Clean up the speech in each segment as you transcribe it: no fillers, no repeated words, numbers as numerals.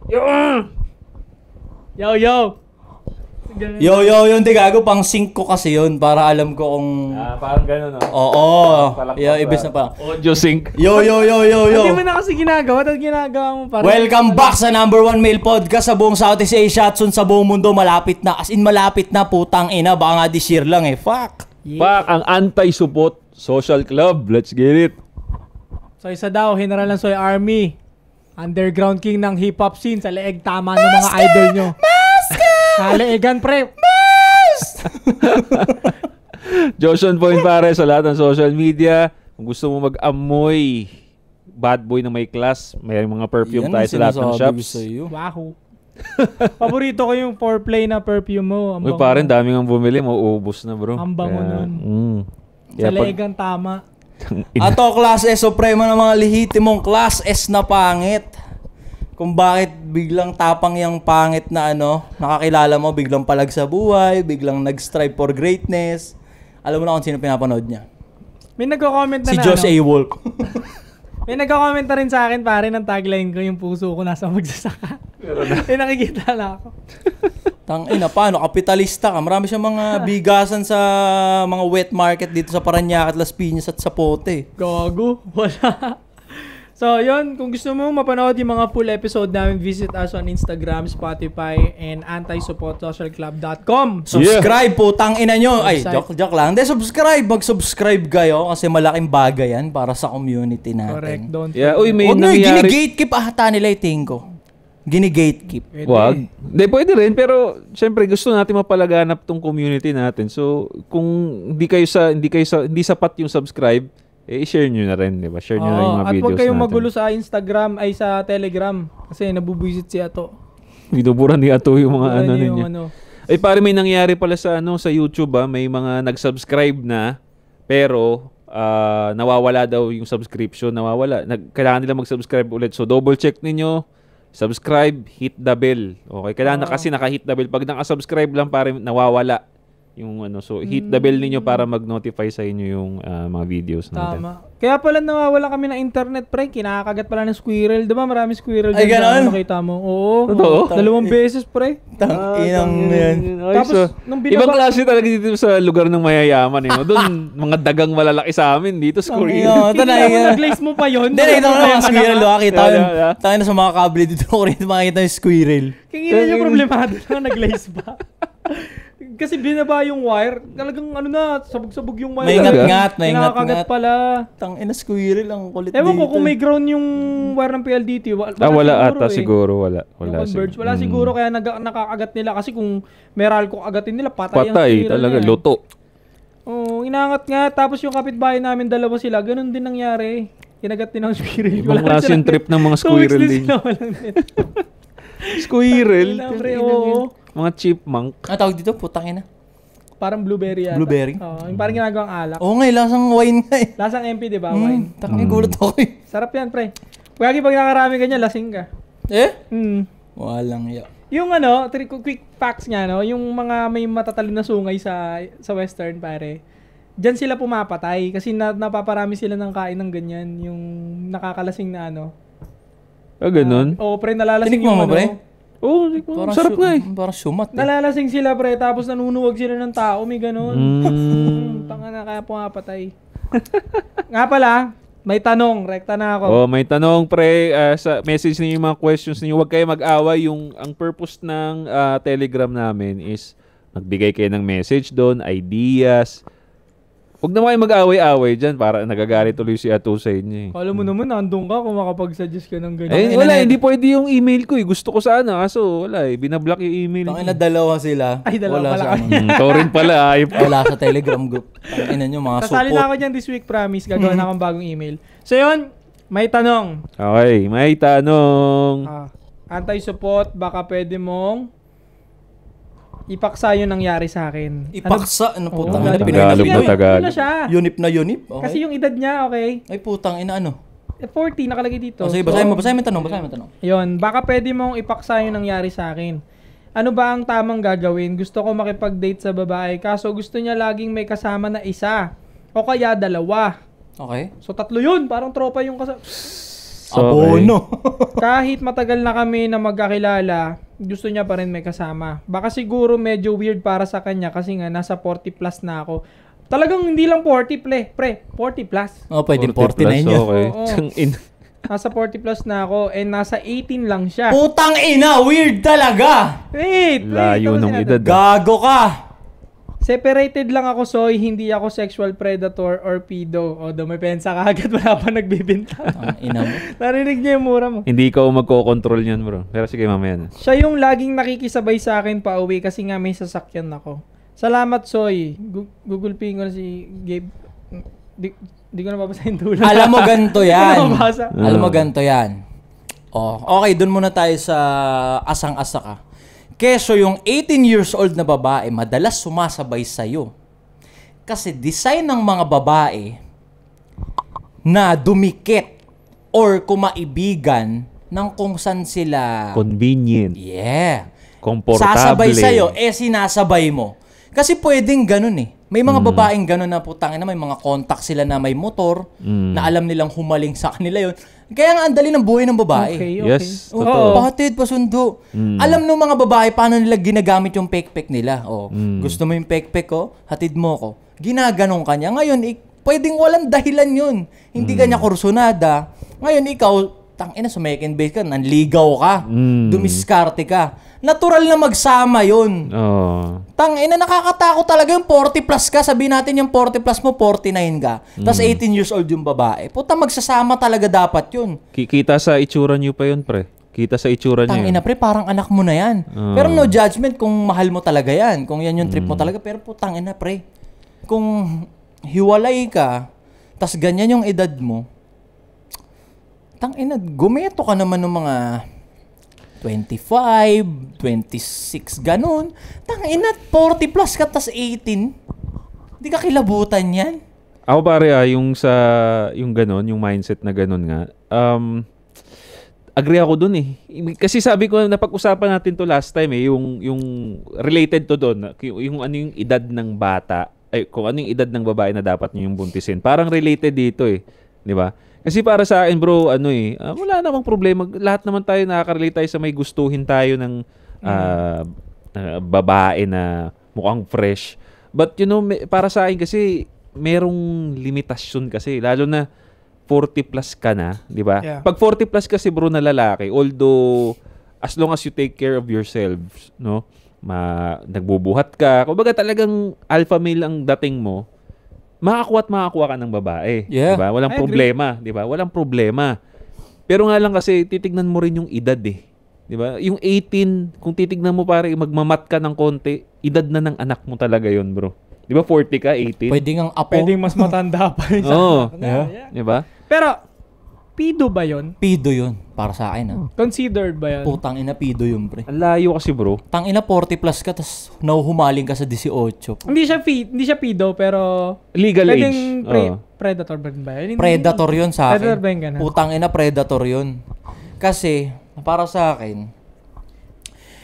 Yo! Hindi gago, pang sync ko kasi yun para alam ko kung... Parang gano'n, no? Oo. Ibig na pa. Audio sync. Yo. Hindi mo na kasi ginagawa at ginagawa mo parang... Welcome back sa #1 male podcast sa buong Southeast Asia at sa buong mundo. Malapit na. As in, malapit na, putang ina. Baka nga this year lang eh. Fuck. Pak, ang anti-support social club. Let's get it. So isa daw, General ng Soy Army. Underground king ng hip-hop scene. Sa leeg tama ng mga idol nyo. Sa leegan, pre. Joshon Point pare sa lahat ng social media. Kung gusto mo mag-amoy bad boy na may class, may mga perfume tayo sa lahat ng shops. Wahoo. Paborito ko yung foreplay na perfume mo. Uy, pare, daming ang bumili. Mauubos na, bro. Ang bango nun. Sa leegan tama. Ato, class S, supremo ng mga lehitimong class S na pangit. Kung bakit biglang tapang yung pangit na nakakilala mo, biglang palag sa buhay, biglang nag-strive for greatness. Alam mo na kung sino pinapanood niya. May nagko-comment na si Josh A. Wolf. May nagko-comment na rin sa akin, pare, ng tagline ko, yung puso ko nasa magsasaka. May nakikita na ako. Tangina, paano? Kapitalista ka. Marami siyang mga bigasan sa mga wet market dito sa Parañaque at Las Piñas at Zapote. Gago. Wala. So, yun. Kung gusto mo mapanood yung mga full episode namin, visit us on Instagram, Spotify, and antisupportsocialclub.com. Subscribe, putang ina nyo. Ay, Website. joke lang. Hindi, subscribe. Mag-subscribe kayo kasi malaking bagay yan para sa community natin. Correct. Don't Uy, may Huwag na, nangyari. gini-gatekeep ata nila yung tingin ko. Gini-gatekeep. Wag. Hindi, pwede rin. Pero, syempre, gusto natin mapalaganap tong community natin. So, kung hindi sapat yung subscribe, i-share nyo na rin, di ba? Share nyo na yung mga at videos huwag kayong natin. magulo sa Instagram, ay sa Telegram. Kasi nabubuisit si Ato. Binuburan ni Ato yung mga Yung ninyo. Ay, pare, may nangyari pala sa sa YouTube, may mga nag-subscribe na, pero nawawala daw yung subscription, kailangan nila mag-subscribe ulit. So, double check ninyo, subscribe, hit the bell. Okay, kailangan na kasi naka-hit the bell. Pag naka-subscribe lang, pare, nawawala yung so hit the bell ninyo para mag-notify sa inyo yung mga videos natin. Tama. Kaya pala nawawala kami ng internet, pre. Kinakagat pala ng squirrel. Diba marami squirrel Ay, dyan ganon? na makita mo? Oo. Totoo? 2 beses, pre. Inang yan. Tapos, nung ibang klase talaga dito sa lugar ng mayayaman. Doon, mga dagang malalaki sa amin. Dito, squirrel. Ito na yun. Nag-lace mo pa yun. Hindi, ito na mga squirrel. Makita yun. Yeah. Tayo na sa mga kable dito ko rin makita yung squirrel. Kingin niya problemado na nag-lace pa. Kasi binaba yung wire, talagang sabog-sabog yung wire. May ingat-ngat, Nakakagat pala. Tangina, squirrel ang kulit Ewan dito. ko kung may ground yung wire ng PLDT. Wala ata siguro. Wala Converge. Wala siguro kaya nakakagat nila kasi kung meral ko agatin nila, patay talaga, niya. luto. Oo, inangat nga. Tapos yung kapitbahay namin, dalawa sila. Ganun din nangyari. Kinagat din ng squirrel. Ibang klase yung trip ng mga squirrel din. Squirrel? Oo. Mga chipmunk. Tawag dito, putang ina. Parang blueberry yata. Blueberry? Oo, yung parang ginagawang alak. Oo nga, lasang wine nga eh. Lasang MP, di ba? Wine. Tangina, gulat ako eh. Sarap yan, pre. Pag nakarami ganyan, lasing ka. Walang ya. Yung quick facts nga, yung mga may matatalim na sungay sa western, pare. Diyan sila pumapatay kasi napaparami sila ng kain ng ganyan, yung nakakalasing na Ganun? Oo, pre, nalalasing Tinikman mo, pre? Oo, sarap nga eh. Parang sumat eh. Nalalasing sila, pre, tapos nanunuwag sila ng tao, may ganun. Tanga na, kaya pumapatay. Nga pala, may tanong, rekta na ako. May tanong, pre, sa message niyo yung mga questions niyo. Huwag kayo mag-away. Ang purpose ng Telegram namin is magbigay kayo ng message doon, ideas. Huwag na kayo mag-away-away dyan para nagagalit tuloy si Ato sa inyo eh. Alam mo naman, nandun ka kung makapag-suggest ka ng ganyan. Wala, hindi pwede yung email ko eh. Gusto ko sana, kaso wala eh. Binablock yung email. Tangina, dalawa sila. Ay, dalawa pala sa Torrent pala. Wala sa Telegram group. Tangina nyo, mga Kasali support. na ako dyan this week, promise. Gagawa na akong bagong email. So yun, may tanong. Okay, may tanong. Anti-support, baka pwede mong ipaksa yung nangyari sa akin. Ipaksa? Ano putang ina? Tagalog na Tagalog. Siya. Unip na unip? Okay. Kasi yung edad niya, okay? Ay putang ina, ano? 40, nakalagay dito. Sige, basahin mo yung tanong. Yun, baka pwede mong ipaksa yung nangyari sa akin. Ano ba ang tamang gagawin? Gusto ko makipag-date sa babae, kaso gusto niya laging may kasama na isa. O kaya dalawa. Okay. So 3 yun, parang tropa yung kasama. Abono. Kahit matagal na kami na magkakilala, gusto niya pa rin may kasama. Baka siguro medyo weird para sa kanya kasi nga nasa 40 plus na ako. Talagang hindi lang 40 pre, 40 plus. Oh, pwedeng 40 49 yun. Okay. Oo. Nasa 40 plus na ako and nasa 18 lang siya. Putang ina, weird talaga. Wait, Layo ng edad. Gago ka. Separated lang ako, Soy. Hindi ako sexual predator or pedo. Although may pensa ka agad, wala pa nagbibinta. Ang ina mo. Narinig niya yung mura mo. Hindi ikaw magko-control niyan, bro. Pero sige, mamaya na. Siya yung laging nakikisabay sa akin pa uwi kasi nga may sasakyan ako. Salamat, Soy. Google Pay ko na si Gabe. Di ko na babasahin dulo. Alam mo ganito Di ko yan. na mabasa. Alam mo ganito yan. Oh, okay, dun muna tayo sa asang-asa ka. Keso yung 18 years old na babae, madalas sumasabay sa'yo. Kasi design ng mga babae na dumikit or kumaibigan ng kung saan sila... Convenient. Yeah. Komportable. Sasabay sa'yo, sinasabay mo. Kasi pwedeng ganun eh. May mga babaeng ganun na putangin na may mga contact sila na may motor, na alam nilang humaling sa kanila yun. Kaya nga ang dali ng buhay ng babae. Okay. Yes, Oh, totoo. patid, pasundo. Alam ng mga babae paano nila ginagamit yung pekpek nila. Oh, gusto mo yung pekpek ko? Hatid mo ko. Ginaganong kanya. Ngayon, pwedeng walang dahilan yun. Hindi kanya kursunada. Ngayon, ikaw, tangina, sumekin base ka, nanligaw ka, dumiskarte ka. Natural na magsama yun. Oh. Tangina, nakakatakot talaga yung 40 plus ka. Sabihin natin yung 40 plus mo, 49 ka. Tapos 18 years old yung babae. Puta, magsasama talaga dapat yun. Kita sa itsura niyo pa yun, pre. Kita sa itsura niyo. Tangina, pre, parang anak mo na yan. Pero no judgment kung mahal mo talaga yan. Kung yan yung trip mo talaga. Pero putang ina, pre. Kung hiwalay ka, tas ganyan yung edad mo, tangina, gumeto ka naman ng mga 25, 26, ganun. Tangina, 40 plus ka, tas 18. Hindi ka kilabutan yan. Ako pare yung ganon, yung mindset na ganon nga. Agree ako dun eh. Kasi sabi ko, napag-usapan natin to last time eh, yung related to dun, yung ano yung edad ng bata, kung ano yung edad ng babae na dapat niyo yung buntisin. Parang related dito eh, di ba? Kasi para sa akin bro, wala namang problema. Lahat naman tayo nakaka-relate tayo sa may gustuhin tayo ng babae na mukhang fresh. But you know, para sa akin kasi merong limitasyon kasi, lalo na 40 plus ka na, di ba? Yeah. Pag 40 plus kasi bro na lalaki, although as long as you take care of yourself, no? Nagbubuhat ka, kumbaga talagang alpha male ang dating mo, makakuha ka ng babae. Yeah. Diba? Walang problema. Diba? Walang problema. Pero nga lang kasi, titignan mo rin yung edad eh. Diba? Yung 18, kung titignan mo pare, magmamat ka ng konti, edad na ng anak mo talaga yon bro. Diba 40 ka, 18? Pwede ngang apo. Pwedeng mas matanda pa rin sa Oo. anak na. Yeah. Diba? Pero, pido ba yun? Pido yun. Para sa akin, Considered ba yun? Putang ina, pido yun, pre. Ang layo kasi bro. Tangina 40 plus ka, tas nauhumaling ka sa 18. Hindi siya pido, pero Legal pwedeng age. Oo. predator ba rin ba yun? Predator yun sa akin. Predator ba yung ganun? Putang ina, predator yun. Kasi, para sa akin,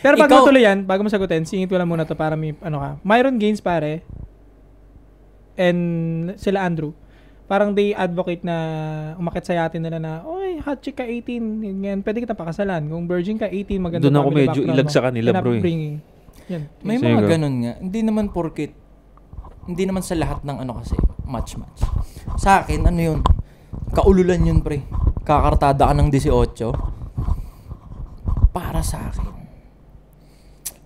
Pero pag Ikaw- matuloy yan, bago mo sagutin, singit ko lang muna to para may Myron Gaines pare, and sila Andrew, parang they advocate na umakit sa yatin nila na, oy, hot chick ka 18, ganyan, pwede kita pakasalan. Kung virgin ka 18, maganda Doon ako family medyo background ilag mo. sa kanila, bro, eh. Upbringing. Yan. may Sige. mga ganun nga. Hindi naman porkit, hindi naman sa lahat ng kasi, match. Sa akin, yun, kaululan yun, pre. Kakartada ka ng 18. Para sa akin,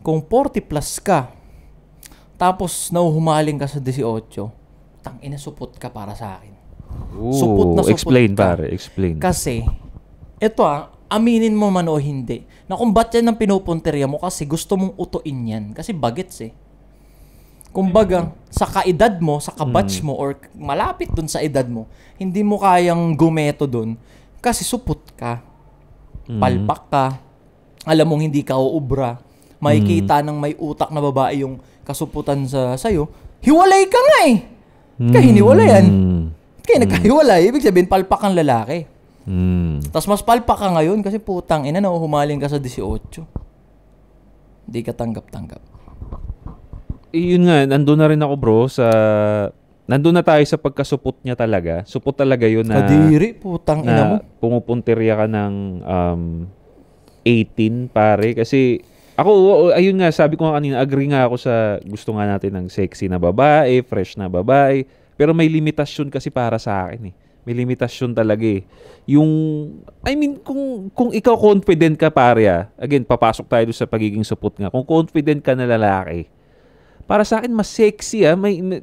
kung 40 plus ka, tapos nauhumaling ka sa 18, tangina, supot ka para sa akin. Supot na supot Explain ka. pare, explain. Kasi, eto aminin mo man o hindi, na kung ba't yan ang pinupunteriya mo kasi gusto mong utuin yan. Kasi bagets eh. Kumbaga, sa kaedad mo, sa kabatch mo, or malapit dun sa edad mo, hindi mo kayang gumeto dun kasi supot ka. Palpak ka. Alam mong hindi ka uubra. Makikita ng may utak na babae yung kasuputan sa'yo. Hiwalay ka nga eh. Kaya hiniwalayan. Kaya nagkahiwalay. Ibig sabihin, palpak ang lalaki. Tapos mas palpak ka ngayon kasi putang ina, humaling ka sa 18. Hindi ka tanggap-tanggap. Yun nga, nandun na rin ako bro sa nandun na tayo sa pagkasupot niya talaga. Supot talaga yun na, Kadiri, putang ina mo. na pumupuntirya ka ng 18, pare. Kasi, ako, ayun nga, sabi ko nga kanina, agree nga ako sa gusto nga natin ng sexy na babae, fresh na babae. Pero may limitasyon kasi para sa akin eh. May limitasyon talaga eh. Yung, I mean, kung ikaw confident ka, pare again, papasok tayo sa pagiging supot nga. Kung confident ka na lalaki, para sa akin, mas sexy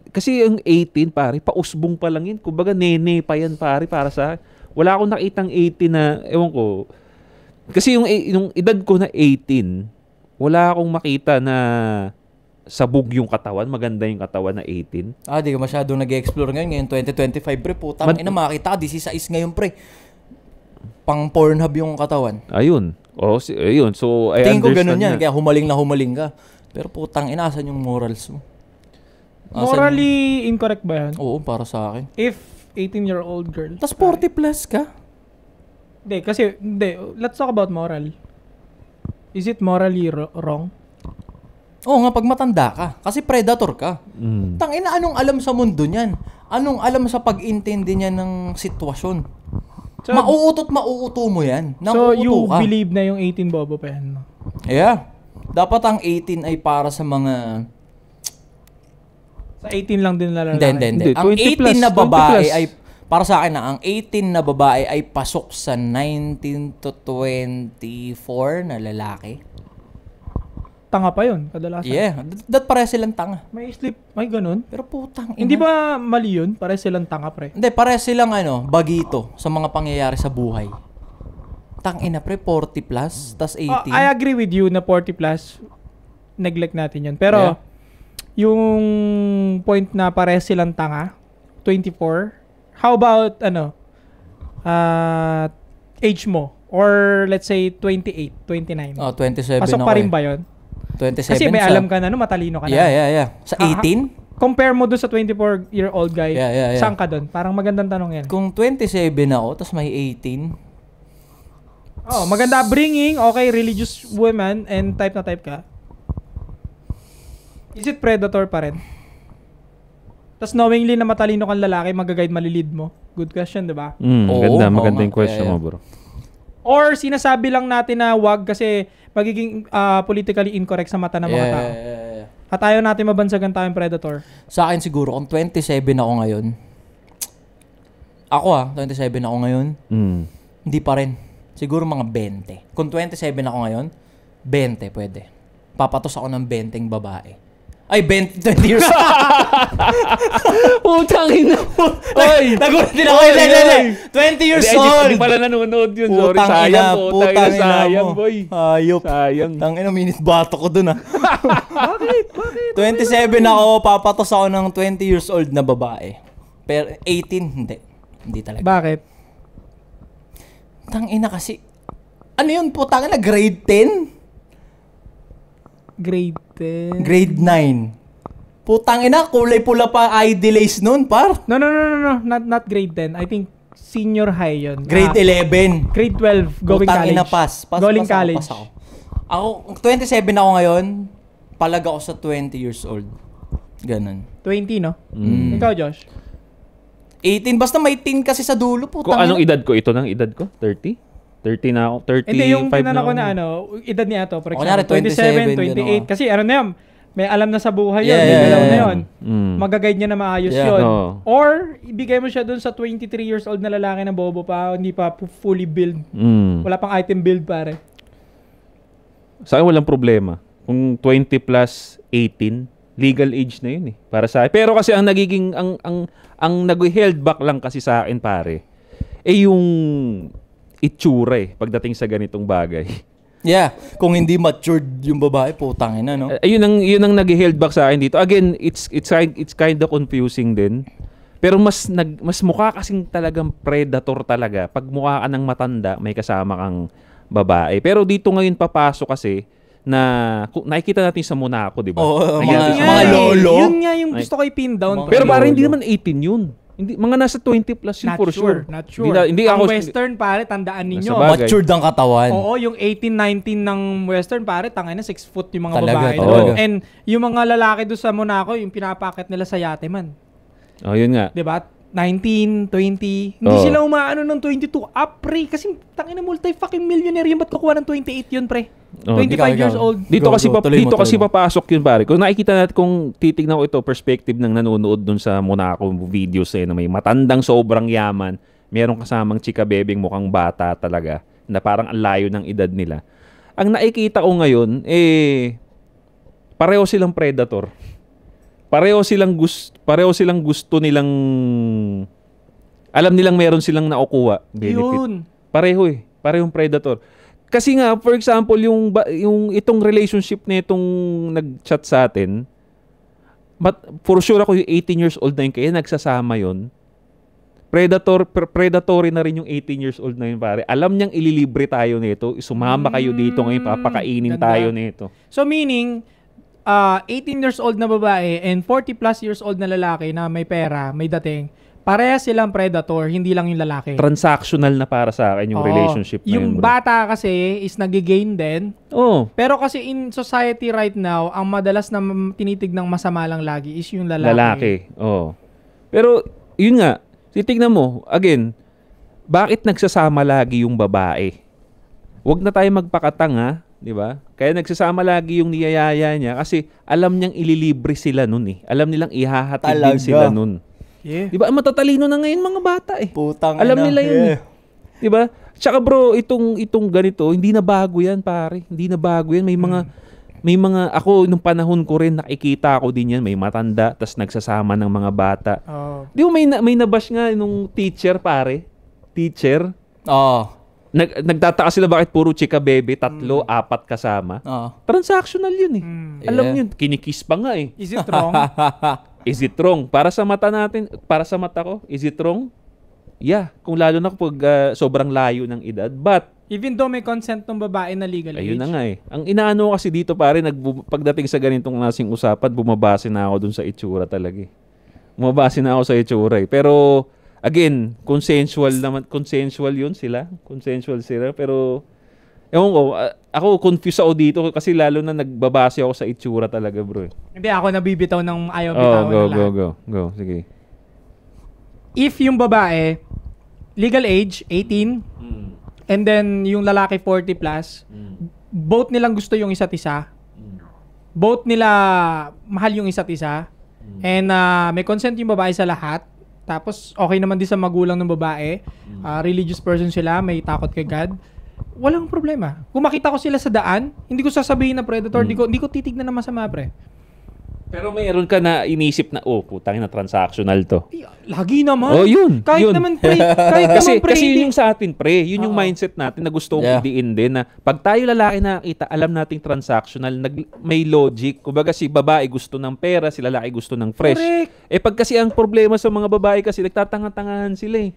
kasi yung 18, pare, pausbong pa lang yun. Kumbaga, nene pa yan, pare, para sa akin. Wala akong nakitang 18 na, ewan ko. Kasi yung edad ko na 18, wala akong makita na sabog yung katawan, maganda yung katawan na 18. Di ka masyadong nag-explore ngayon 2025, pre. Putang ina, makita ka, 16 ngayon, pre. Pang Pornhub yung katawan. Ayun. Ayun. So, I Tingin ko understand ganun yan, na. kaya humaling ka. Pero putang ina, asan yung morals mo? Morally incorrect ba yan? Oo, para sa akin. If 18-year-old girl. Tas 40 plus ka? Hindi. Let's talk about moral. Is it morally wrong? Oo nga, pag matanda ka. Kasi predator ka. Mm. Tangina, anong alam sa mundo niyan? Anong alam sa pag-intindi niya ng sitwasyon? So, mauuto mo yan. So, you ka. believe na yung 18 bobo pa yan, no? Yeah. Dapat ang 18 ay para sa mga... Sa 18 lang din lalaki. Hindi. Ang 20 18 plus, na 20 babae plus. ay... Para sa akin ang 18 na babae ay pasok sa 19 to 24 na lalaki. Tanga pa yun, kadalasan. Yeah. That pare silang tanga. May sleep, may ganun. Pero putang ina. Hindi ba mali yun? Pare silang tanga, pre. Hindi, pare silang bagito sa mga pangyayari sa buhay. Tang ina, pre, 40 plus, tas 18. I agree with you na 40 plus, neglect natin yun. Pero, yung point na pare silang tanga, 24, how about, age mo? Or, let's say, 28, 29. 27 Pasok ako pa rin ba yun? 27 Kasi may alam ka na, matalino ka na. Yeah. Sa 18? Compare mo doon sa 24-year-old guy, Yeah. saan ka doon? Parang magandang tanong yan. Kung 27 ako, tas may 18. Oh, maganda bringing, okay, religious woman and type na type ka. Is it predator pa rin? Tapos knowingly na matalino kang lalaki, mag-guide, malilid mo. Good question, di ba? Maganda yung question mo, bro. Or sinasabi lang natin na wag kasi magiging politically incorrect sa mata ng mga tao. Yeah. At ayaw natin mabansagan tayong predator. Sa akin siguro, kung 27 ako ngayon, 27 ako ngayon, hindi pa rin. Siguro mga 20. Kung 27 ako ngayon, 20 pwede. Papatos ako ng 20 babae. Ay, 20 years old. Putang ina. Oy, Nagulat din ako. 20 years old. Hindi pala nanonood yun. Sorry, Putang sayang. ina, putang ina Sayang, mo. boy. Hayop. Sayang. Tangina, minute bato ko dun Bakit? 27 ako, papatos ako ng 20 years old na babae. Pero 18, hindi. Hindi talaga. Bakit? Tangina kasi, ano yun po, tangina, grade 10? Grade 10? Grade 9. Putang ina, kulay pula pa ID lace nun, par. No. Not grade 10. I think senior high yun. Grade 11. Grade 12, going Putang college. ina, pass Going ako, college. pass ako. Ako, 27 ako ngayon, palag ako sa 20 years old. Ganun. 20, no? Ikaw, Josh? 18, basta may 10 kasi sa dulo, putang Kung anong ina. edad ko? Ito ng edad ko? 30? 30 na ako. 35 Hindi, yung tinanong ko ako. na edad niya to. For Kunyari, example, 27, 28. 27, Kasi ano na yun, may alam na sa buhay yun. Yeah, May galaw na yeah. yun. Mag-guide niya na maayos Yeah. yun. No. Or, ibigay mo siya dun sa 23 years old na lalaki na bobo pa, hindi pa fully build. Wala pang item build, pare. Sa akin walang problema. Kung 20 plus 18, legal age na yun eh. Para sa akin. Pero kasi ang nagiging, ang nag-held back lang kasi sa akin, pare, yung itsura eh, pagdating sa ganitong bagay. Yeah, kung hindi matured yung babae, putang ina, no? Yun ang nag-held back sa akin dito. Again, it's kind of confusing din. Pero mas mukha kasing talagang predator talaga. Pag mukha ka ng matanda, may kasama kang babae. Pero dito ngayon papasok kasi na nakikita natin sa Monaco, di ba? Oo, Nakikita mga natin- lolo. Yun nga yung gusto ko i-pin down. Mga Pero pre. parang hindi lolo. naman 18 yun. Hindi, mga nasa 20 plus yun Not for sure. Not sure. Hindi Ang ako Western, pare, tandaan ninyo. Nasa bagay. Matured ang katawan. Oo, yung 18, 19 ng Western, pare, tangay na 6 foot yung mga Talaga, babae. talaga. doon. And yung mga lalaki doon sa Monaco, yung pinapakit nila sa yate man. Oh, yun nga. 'Di ba? 19, 20. Hindi sila umaano ng 22 up, pre. Kasi tangina multi-fucking millionaire yun. Ba't kukuha ng 28 yun, pre? 25 years old. Dito kasi Tuloy mo. papasok yun, pare. Kung nakikita natin, kung titignan ko ito, perspective ng nanonood dun sa Monaco videos na may matandang sobrang yaman, merong kasamang chika bebeng mukhang bata talaga, na parang ang layo ng edad nila. Ang nakikita ko ngayon, pareho silang predator. Pareho silang gusto nilang, alam nilang meron silang nakukuha benefit. Yun. Parehong predator. Kasi nga, for example, yung itong relationship na itong nag-chat sa atin, for sure ako yung 18 years old na yun, kaya nagsasama yun. Predatory na rin yung 18 years old na yun, pare. Alam niyang ililibre tayo nito, sumama kayo dito ngayon, papakainin ganda. tayo nito. So meaning, 18 years old na babae and 40 plus years old na lalaki na may pera, may dating, pareha silang predator, hindi lang yung lalaki. Transactional na para sa akin yung relationship na yung yun, bro. bata kasi is nagigain din. Oh. Pero kasi in society right now, ang madalas na tinitignang masama lang lagi is yung lalaki. Lalaki. Oh. Pero, yun nga, titignan mo, again, bakit nagsasama lagi yung babae? Huwag na tayo magpakatanga, di ba? Kaya nagsasama lagi yung niyayaya niya kasi alam niyang ililibre sila nun eh. Alam nilang ihahatid din sila nun. Yeah. Di ba? Matatalino na ngayon mga bata eh. Putang alam ina. nila yun eh. Di ba? Tsaka bro, itong ganito, hindi na bago yan pare. Hindi na bago yan. May mga, ako nung panahon ko rin, nakikita ko din yan. May matanda, tas nagsasama ng mga bata. Oh. Di ba may nabash nga nung teacher pare? Teacher? Oo. Nagtataka sila bakit puro chika bebe, 3, 4 kasama. Transactional yun eh. Alam yun, kinikiss pa nga eh. Is it wrong? Is it wrong? Para sa mata natin, para sa mata ko, is it wrong? Yeah, kung lalo na kapag sobrang layo ng edad. But, even though may consent ng babae na legal age. ayun na nga eh. Ang inaano kasi dito pare, pagdating sa ganitong klaseng usapan, bumabase na ako dun sa itsura talaga eh. Bumabase na ako sa itsura eh. Pero, again, consensual yun sila. Consensual sila. Pero, ewan ko, ako confused ako dito kasi lalo na nagbabase ako sa itsura talaga bro eh. Hindi ako nabibitaw ng ayaw bitawan na lahat. Go. Sige. If yung babae, legal age, 18, and then yung lalaki 40 plus, both nilang gusto yung isa't isa, both nila mahal yung isa't isa, and may consent yung babae sa lahat, tapos okay naman din sa magulang ng babae, religious person sila, may takot kay God, walang problema. Kung makita ko sila sa daan, hindi ko sasabihin na predator, hindi ko titignan na masama, pre. Pero mayroon ka na inisip na, putang na transactional to. Lagi naman. Oh, yun. Kahit yun. naman, pre. Kasi yun yung sa atin, pre. Yun yung mindset natin na gusto kong idiin din na pag tayo lalaki nakita, alam nating transactional, may logic. Kumbaga si babae gusto ng pera, si lalaki gusto ng fresh. Correct. Pag kasi ang problema sa mga babae kasi, nagtatanga-tangahan sila eh.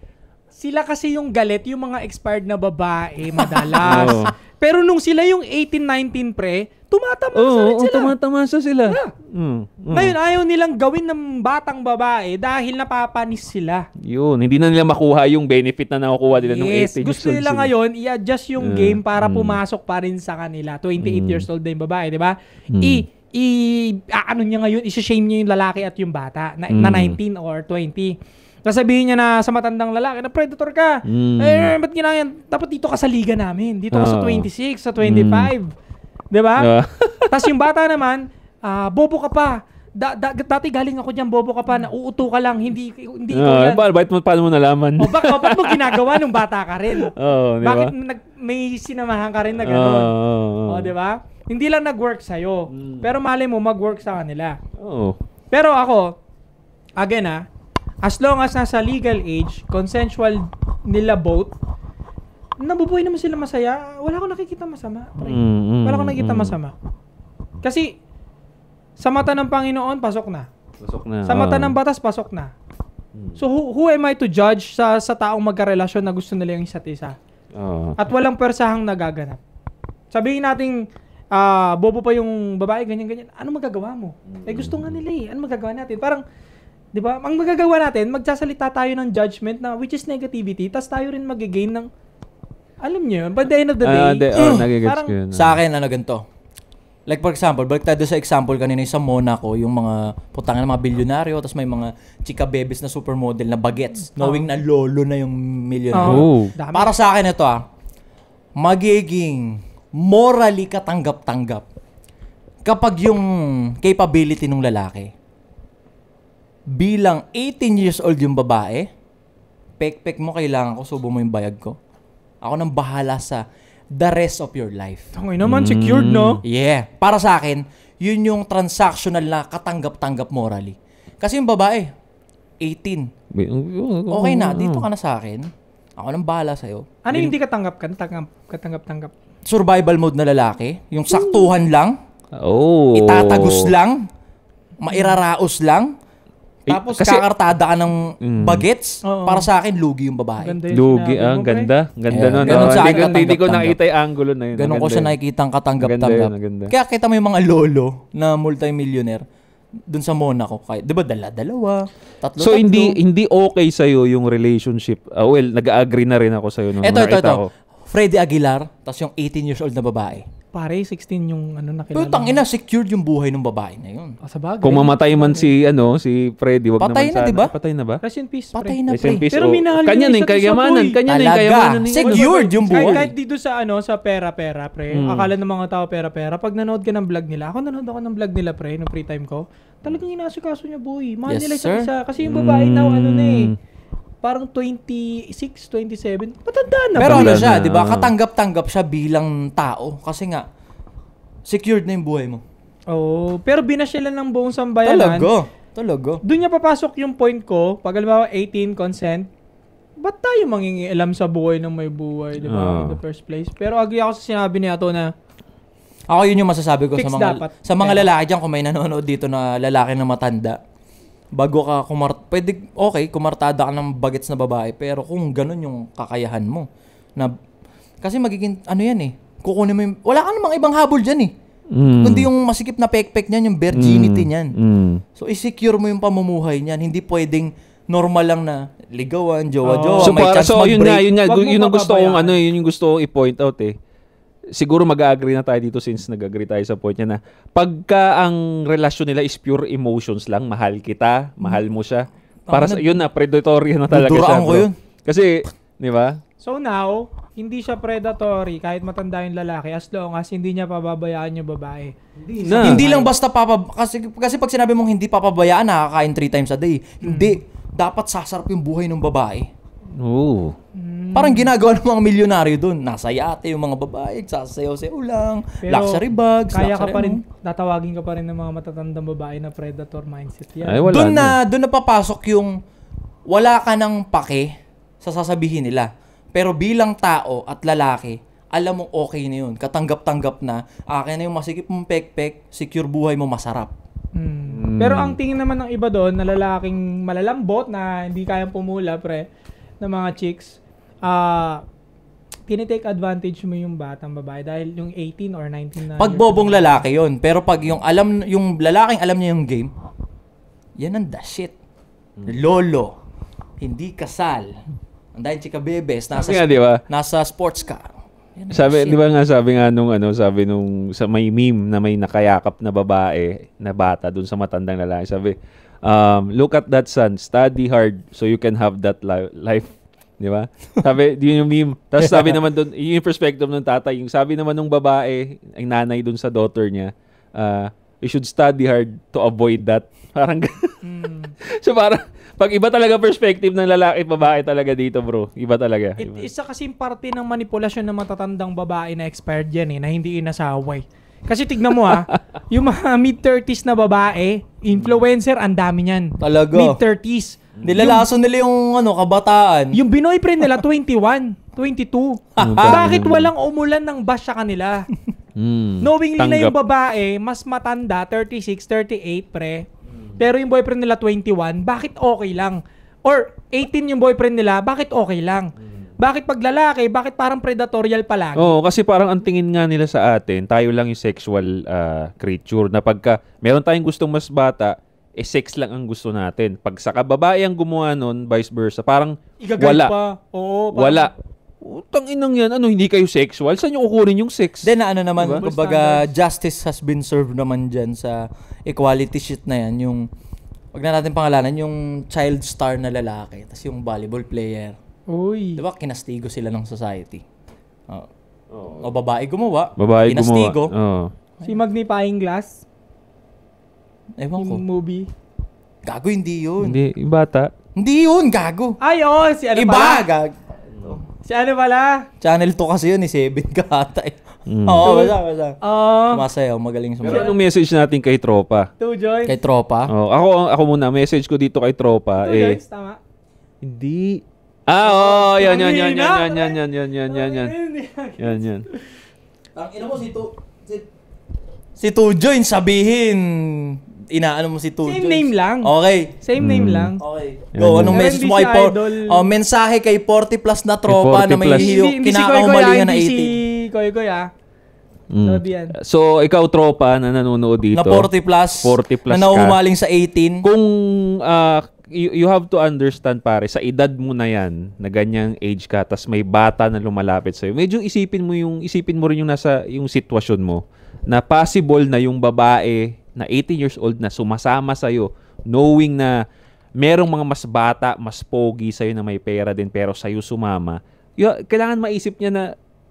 Sila kasi yung galit, yung mga expired na babae, madalas. Pero nung sila yung 18, 19, pre, tumatamasa rin sila. Tumatamasa sila. Ngayon, ayaw nilang gawin ng batang babae dahil napapanis sila. Yun, hindi na nila makuha yung benefit na nakukuha nila nung 18 years old. Gusto nila ngayon, i-adjust yung game para pumasok pa rin sa kanila. 28 years old na yung babae, di ba? Ano niya ngayon, i-shame niya yung lalaki at yung bata na 19 or 20. Sasabihin niya na sa matandang lalaki na predator ka. Ba't ginagawa? Dapat dito ka sa liga namin. Dito ka sa 26, sa 25. Diba? Tapos yung bata naman, bobo ka pa. Dati galing ako dyan, bobo ka pa. Nauuto ka lang. Hindi ikaw yan. Paano mo nalaman? Bakit mo ginagawa nung bata ka rin? Diba? Bakit may sinamahan ka rin na gano'n? Diba? Hindi lang nag-work sa'yo. Pero mali mo, mag-work sa kanila. Pero ako, again as long as nasa legal age, consensual nila both, nabubuhay naman sila masaya. Wala akong nakikita masama. Wala akong nakikita masama. Kasi, sa mata ng Panginoon, pasok na. Sa mata ng batas, pasok na. So, who am I to judge sa taong magkarelasyon na gusto nila yung isa't isa? At walang persahang nagaganap. Sabihin natin, bobo pa yung babae, ganyan-ganyan. Ano magagawa mo? Gusto nga nila eh. Ano magagawa natin? Parang, di ba? Ang magagawa natin, magsasalita tayo ng judgment na which is negativity, tas tayo rin mag-gain ng, alam nyo, by the end of the day, nagigets parang, ko yun. Sa akin, ganito. Like for example, balik tayo sa example kanina sa Monaco, yung mga putangan ng mga bilyonaryo, tapos may mga chika bebes na supermodel na bagets, knowing na lolo na yung milyonaryo. Dami. Para sa akin ito magiging morally katanggap-tanggap kapag yung capability ng lalaki bilang 18 years old yung babae, pek-pek mo, kailangan ko, subo mo yung bayag ko. Ako nang bahala sa the rest of your life. Tangay naman, secured, no? Yeah. Para sa akin, yun yung transactional na katanggap-tanggap morally. Kasi yung babae, 18. Okay na, dito ka na sa akin. Ako nang bahala sa'yo. Ano yung hindi katanggap-tanggap? Survival mode na lalaki, yung saktuhan lang, itatagos lang, mairaraos lang, tapos kasi, kakartada ka ng bagets, para sa akin, lugi yung babae. Lugi, ganda. Ganda nun. Hindi ko nakita yung angulo na yun. Ganun ko siya nakikita ang katanggap-tanggap. Kaya kita mo yung mga lolo na multimillionaire dun sa Monaco. Di ba, dalawa, tatlo. So, hindi okay sa'yo yung relationship. Well, nag-agree na rin ako sa'yo. Ito. Freddie Aguilar, tapos yung 18 years old na babae. Pare, 16 yung nakilala. Pero tangina, secured yung buhay ng babae na yun. Sa bagay. Kung mamatay man si Freddy, wag patay naman na, sana. diba? Patay na ba? Rest in peace, Patay pre. na, pre. Pero minahal kanya niya na yung kayamanan. Kanya na yung kayamanan. Secured yung buhay. Kahit dito sa sa pera-pera, pre. Akala ng mga tao pera-pera. Pag nanood ka ng vlog nila, nanood ako ng vlog nila, pre, nung free time ko. Talagang inasikaso niya, boy. Mahal nila isa. Kasi yung babae now, parang 26, 27. Matanda na. Pero ano siya, di ba? Katanggap-tanggap siya bilang tao. Kasi nga, secured na yung buhay mo. Pero binasya lang ng buong sambayanan. Talaga. Doon niya papasok yung point ko, pag halimbawa 18, consent, ba't tayo mangingialam sa buhay ng may buhay, di ba? In the first place. Pero agree ako sa sinabi niya to na ako yun yung masasabi ko fix dapat. sa mga lalaki dyan, kung may nanonood dito na lalaki na matanda, bago ka kumartada ka ng bagets na babae, pero kung ganun yung kakayahan mo, kasi magiging, kukunin mo yung, wala ka namang ibang habol dyan kundi yung masikip na pek-pek niyan, yung virginity niyan. So, i-secure mo yung pamumuhay niyan. Hindi pwedeng normal lang na ligawan, jowa-jowa, may chance mag-break. Yun ang gusto kong yun yung gusto kong i-point out Siguro mag-agree na tayo dito since nag-agree tayo sa point niya na pagka ang relasyon nila is pure emotions lang, mahal kita, mahal mo siya. Para sa yun predatory na talaga siya. Ko yun. Kasi, di ba? So now, hindi siya predatory kahit matanda yung lalaki as long as hindi niya pababayaan yung babae. Hindi lang basta kasi pag sinabi mong hindi papabayaan, nakakain 3 times a day. Hindi. Dapat sasarap yung buhay ng babae. Parang ginagawa ng mga milyonaryo doon. Nasa yate yung mga babae, sasayaw-sayaw lang, pero luxury bags, kaya ka pa rin, tatawagin ka pa rin ng mga matatandang babae na predator mindset yan. Ay, wala doon na papasok yung wala ka ng pake sa sasabihin nila. Pero bilang tao at lalaki, alam mo okay na yun. Katanggap-tanggap na, akin na yung masikip mong pek-pek, secure buhay mo, masarap. Pero ang tingin naman ng iba doon, na lalaking malalambot, na hindi kayang pumula, pre, ng mga chicks, tinitake advantage mo yung batang babae dahil yung 18 or 19 na... Pag bobong lalaki yon, pero pag yung lalaking alam niya yung game, yan ang the shit. Lolo, hindi kasal. Ang dahil chika bebes, nasa sports car. Sabi nung sa may meme na may nakayakap na babae, na bata dun sa matandang lalaki, sabi, look at that son, study hard so you can have that life. Di ba? Sabi, yun yung meme. Tapos sabi naman doon, yung perspective ng tatay, yung sabi naman ng babae, ang nanay doon sa daughter niya, you should study hard to avoid that. Parang So parang, pag iba talaga perspective ng lalaki at babae talaga dito, bro. Iba talaga. Isa kasing parte ng manipulasyon ng matatandang babae na expired yan na hindi inasaway. Kasi tignan mo yung mga mid-30s na babae, influencer, ang dami niyan. Talaga. Mid-30s. Nilalason nila yung kabataan. Yung binoyfriend nila 21, 22. Bakit walang umulan ng bash sa kanila? Knowingly na yung babae, mas matanda, 36, 38 pre. Pero yung boyfriend nila 21, bakit okay lang? Or 18 yung boyfriend nila, bakit okay lang? Bakit pag lalaki, bakit parang predatorial palagi? Kasi parang ang tingin nga nila sa atin, tayo lang yung sexual creature na pagka meron tayong gustong mas bata, sex lang ang gusto natin. Pag sa kababae ang gumawa nun, vice versa, parang wala. Pa. Oo, parang wala. Utang inang yan. Ano, hindi kayo sexual? Saan nyo kukunin yung sex? Then ano naman, Diba? kumbaga justice has been served naman dyan sa equality shit na yan. Yung, wag na natin pangalanan, yung child star na lalaki, tas yung volleyball player. Uy. Diba, kinastigo sila ng society. O babae gumawa, Babae kinastigo. gumawa. Si Magnifying Glass, Ewan ko. yung movie. Gago, hindi yun. Hindi, yung bata. Hindi yun, gago. Ay, oh, si ano Iba, pala? gago. Si ano pala? Channel 2 kasi yun, 7 ka ata eh. Mm. Oo, basta. Oh, Sumasayaw, magaling Pero sumasayaw. anong message natin kay tropa? Two Joints. Kay tropa. Oh, ako muna, message ko dito kay tropa. Two Joints, tama. Hindi. Yan. Yan. Ang ina mo si Tujoy, sabihin, inaano mo si Tujoy. Same name lang. Okay. Same name lang. Okay. Yan, Go, yan. anong Pero message hindi mo kay siya idol. mensahe kay 40 plus na tropa 40 na may plus. Hindi si Koy Koy, kinakahumalingan na hindi 18. si Koy Koy, Sabi yan. So, ikaw tropa na nanonood dito. Na 40 plus. 40 plus na ka. nahumaling sa 18. Kung you have to understand pare, sa edad mo na yan, na ganyang age ka, tas may bata na lumalapit sa'yo, medyo isipin mo rin yung nasa yung sitwasyon mo, na possible na yung babae na 18 years old na sumasama sa'yo, knowing na merong mga mas bata, mas pogi sa'yo na may pera din, pero sa'yo sumama, kailangan maisip niya na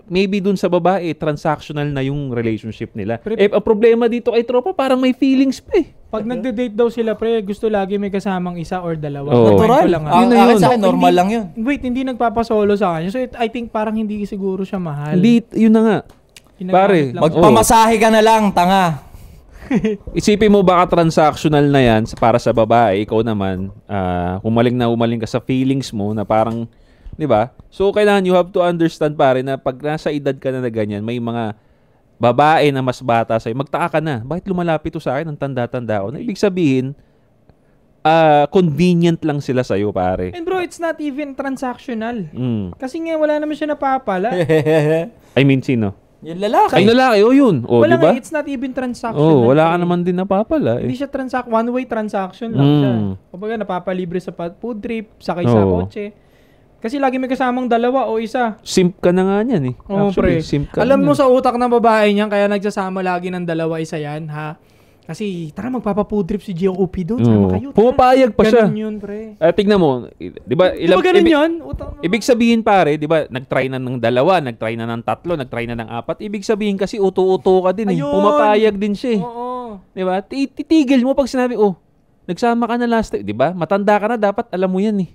maybe dun sa babae, transactional na yung relationship nila. Ang problema dito kay tropa, parang may feelings pa eh. Pag nagde-date daw sila, pre, gusto lagi may kasamang isa or dalawa. Oo. Natural. Natural. Lang, Yun na Akin yun. sa akin, normal lang yun. Wait, hindi nagpapasolo sa kanya. So, I think parang hindi siguro siya mahal. Hindi, yun na nga. Ginagamit Pare, lang. Magpamasahe ka na lang, tanga. Isipin mo baka transactional na yan para sa babae, ikaw naman, umaling ka sa feelings mo na parang, di ba? So, kailangan you have to understand pare na pag nasa edad ka na ganyan, may mga babae na mas bata sa'yo, magtaka ka na. Bakit lumalapit to sa akin? Ang tanda-tanda ko. Na ibig sabihin, convenient lang sila sa'yo, pare. And bro, it's not even transactional. Mm. Kasi nga, wala naman siya napapala. I mean, sino? Yung lalaki. Ay, lalaki. Yun. Wala di ba? nga, it's not even transactional. Wala ka pre. naman din napapala. Hindi Eh. siya one-way transaction lang siya. Kumbaga, napapalibre sa food trip, sakay sa kotse. Kasi lagi may kasamang dalawa o isa. Simp ka na nga niyan eh. Oo, pre. Simp ka Alam na mo niyan. sa utak ng babae niyan, kaya nagsasama lagi ng dalawa, isa yan, ha? Kasi, tara, magpapa-food trip si GOP doon. Sama kayo. Tara. Pumapayag pa siya. Ganun yun, pre. Tignan mo, di ba? Di ba ganun yun? Utak Ibig sabihin pare, di ba, nag-try na ng 2, nag-try na ng 3, nag-try na ng 4. Ibig sabihin kasi uto-uto ka din eh. Ayun. Pumapayag din siya eh. Oo. Di ba? Titigil mo pag sinabi, nagsama ka na last time. Di ba? Matanda ka na, dapat alam mo yan eh.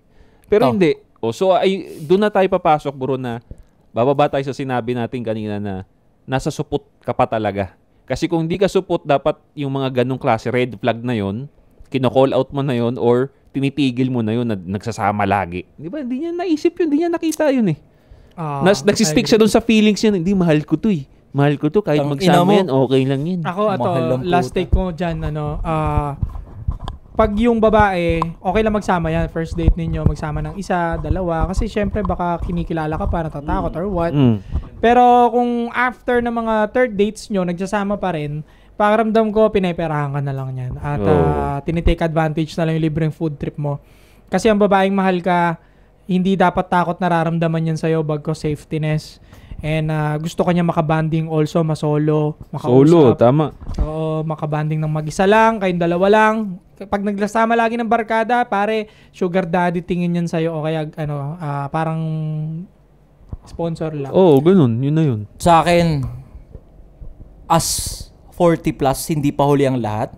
Pero hindi. So, doon na tayo papasok bro na bababa tayo sa sinabi natin kanina na nasa supot ka pa talaga. Kasi kung hindi ka supot, dapat yung mga ganong klase, red flag na yon, kino-call out mo na yon or tinitigil mo na yon na nagsasama lagi. Di ba? Hindi niya naisip yun, hindi niya nakita yun eh. Nagsistick siya doon sa feelings niya, hindi, mahal ko to eh. Mahal ko to, kahit Ang magsama ina mo. yan, okay lang yan. Ako, Mahal lang last puta. take ko dyan, pag yung babae, okay lang magsama yan. First date ninyo, magsama ng isa, dalawa. Kasi syempre, baka kinikilala ka pa, natatakot or what. Pero kung after ng mga third dates nyo, nagsasama pa rin, pakiramdam ko, pinaperahan ka na lang yan. At tinitake advantage na lang yung libreng food trip mo. Kasi ang babaeng mahal ka, hindi dapat takot nararamdaman yan sa'yo bagko safetyness. And gusto kanya makabanding also, masolo, makausap. Solo, tama. Oo, makabanding ng mag-isa lang, kayong dalawa lang. Pag naglasama lagi ng barkada, pare, sugar daddy tingin yan sa'yo o kaya parang sponsor lang. Ganun. Yun na yun. Sa akin, as 40 plus, hindi pa huli ang lahat.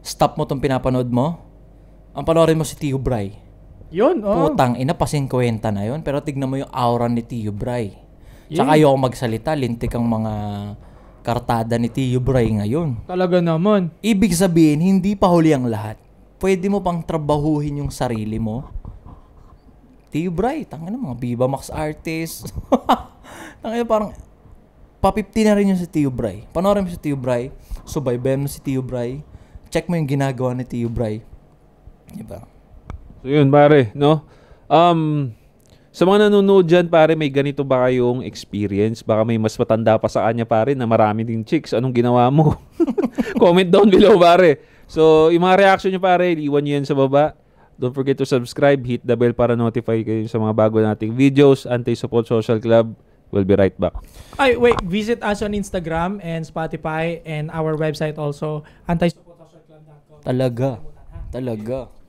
Stop mo tong pinapanood mo. Ang panoorin mo si Tio Bray. Yun, Putang ina, pa 50 na yun. Pero tignan mo yung aura ni Tio Bray. Tsaka ayoko magsalita, lintik ang mga kartada ni Tio Bray ngayon. Talaga naman. Ibig sabihin, hindi pa huli ang lahat. Pwede mo pang trabahuhin yung sarili mo. Tio Bray, tangina mga Viva Max artist. Tangina parang pa-50 na rin yung si Tio Bray. Panoorin mo si Tio Bray, subaybayan mo si Tio Bray, check mo yung ginagawa ni Tio Bray. Diba? So yun pare, no? Sa mga nanonood dyan, pare, may ganito ba kayong experience? Baka may mas matanda pa sa kanya, pare, na marami ding chicks. Anong ginawa mo? Comment down below, pare. So, yung mga reaction nyo, pare, iwan nyo yan sa baba. Don't forget to subscribe, hit the bell para notify kayo sa mga bago nating videos. Anti-Support Social Club. We'll be right back. Ay, wait. Visit us on Instagram and Spotify and our website also, antisupportsocialclub.com. Talaga.